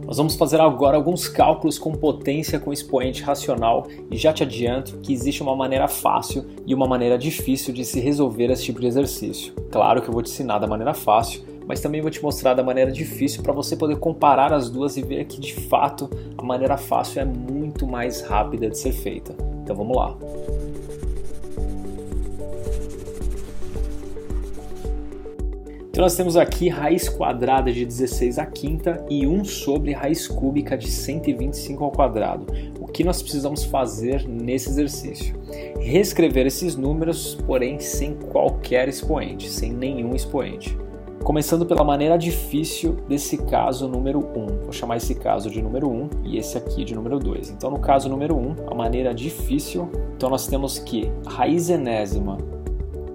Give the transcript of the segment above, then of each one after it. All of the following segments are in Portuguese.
Nós vamos fazer agora alguns cálculos com potência com expoente racional e já te adianto que existe uma maneira fácil e uma maneira difícil de se resolver esse tipo de exercício. Claro que eu vou te ensinar da maneira fácil, mas também vou te mostrar da maneira difícil para você poder comparar as duas e ver que de fato a maneira fácil é muito mais rápida de ser feita. Então vamos lá. Então nós temos aqui raiz quadrada de 16 à quinta e 1 sobre raiz cúbica de 125 ao quadrado. O que nós precisamos fazer nesse exercício? Reescrever esses números, porém sem qualquer expoente, sem nenhum expoente. Começando pela maneira difícil desse caso número 1. Vou chamar esse caso de número 1 e esse aqui de número 2. Então no caso número 1, a maneira difícil, então nós temos que raiz enésima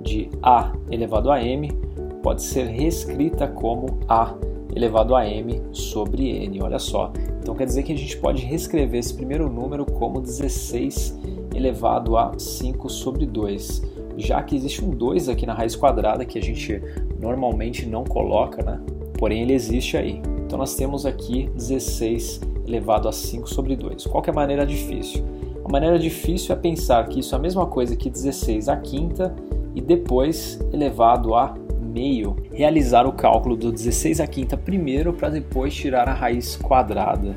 de a elevado a m pode ser reescrita como a elevado a m sobre n, olha só. Então quer dizer que a gente pode reescrever esse primeiro número como 16 elevado a 5 sobre 2, já que existe um 2 aqui na raiz quadrada que a gente normalmente não coloca, né? Porém ele existe aí. Então nós temos aqui 16 elevado a 5 sobre 2. Qual que é a maneira difícil? A maneira difícil é pensar que isso é a mesma coisa que 16 à quinta e depois elevado a meio, realizar o cálculo do 16 à quinta primeiro para depois tirar a raiz quadrada.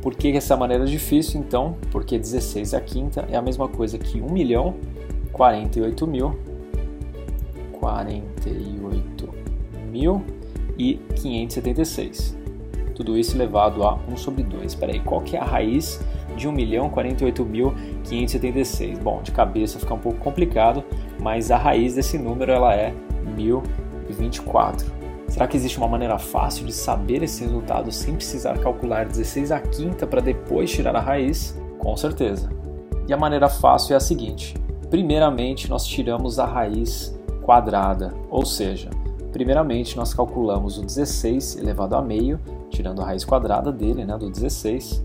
Por que essa maneira é difícil então? Porque 16 à quinta é a mesma coisa que 1.048.576. Tudo isso elevado a 1 sobre 2. Espera aí, qual que é a raiz de 1.048.576? Bom, de cabeça fica um pouco complicado, mas a raiz desse número ela é 1024. Será que existe uma maneira fácil de saber esse resultado sem precisar calcular 16 à quinta para depois tirar a raiz? Com certeza. E a maneira fácil é a seguinte. Primeiramente, nós tiramos a raiz quadrada, ou seja, primeiramente nós calculamos o 16 elevado a meio, tirando a raiz quadrada dele, né, do 16,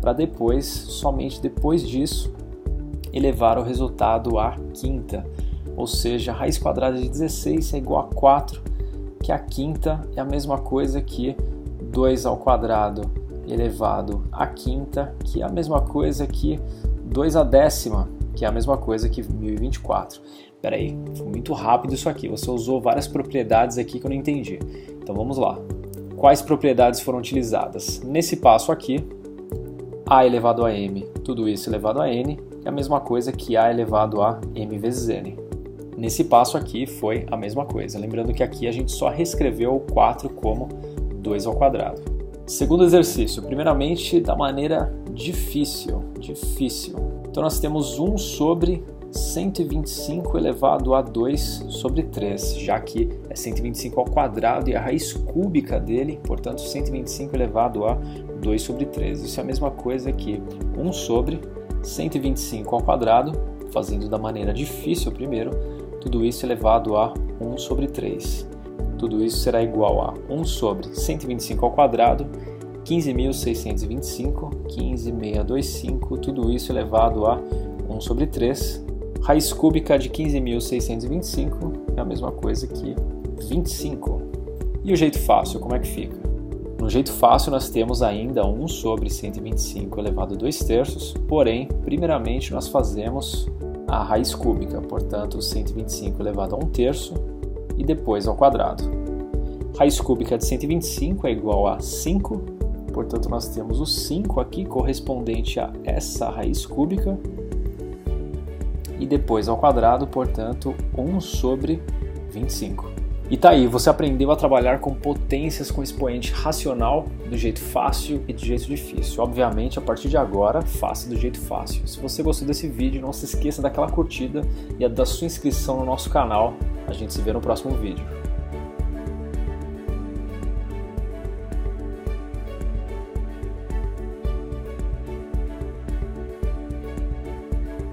para depois, somente depois disso, elevar o resultado à quinta. Ou seja, a raiz quadrada de 16 é igual a 4, que a quinta é a mesma coisa que 2 ao quadrado elevado à quinta, que é a mesma coisa que 2 à décima, que é a mesma coisa que 1024. Espera aí, foi muito rápido isso aqui, você usou várias propriedades aqui que eu não entendi. Então vamos lá. Quais propriedades foram utilizadas? Nesse passo aqui, a elevado a m, tudo isso elevado a n, é a mesma coisa que a elevado a m vezes n. Nesse passo aqui foi a mesma coisa, lembrando que aqui a gente só reescreveu o 4 como 2 ao quadrado. Segundo exercício, primeiramente da maneira difícil. Então nós temos 1 sobre 125 elevado a 2 sobre 3, já que é 125 ao quadrado e a raiz cúbica dele, portanto 125 elevado a 2 sobre 3. Isso é a mesma coisa que 1 sobre 125 ao quadrado, fazendo da maneira difícil primeiro, tudo isso elevado a 1 sobre 3. Tudo isso será igual a 1 sobre 125 ao quadrado, 15.625, 15.625, tudo isso elevado a 1 sobre 3. Raiz cúbica de 15.625 é a mesma coisa que 25. E o jeito fácil, como é que fica? No jeito fácil nós temos ainda 1 sobre 125 elevado a 2 terços, porém, primeiramente nós fazemos a raiz cúbica, portanto 125 elevado a 1 terço e depois ao quadrado. Raiz cúbica de 125 é igual a 5, portanto nós temos o 5 aqui correspondente a essa raiz cúbica e depois ao quadrado, portanto 1 sobre 25. E tá aí, você aprendeu a trabalhar com potências com expoente racional do jeito fácil e do jeito difícil. Obviamente, a partir de agora, faça do jeito fácil. Se você gostou desse vídeo, não se esqueça daquela curtida e da sua inscrição no nosso canal. A gente se vê no próximo vídeo.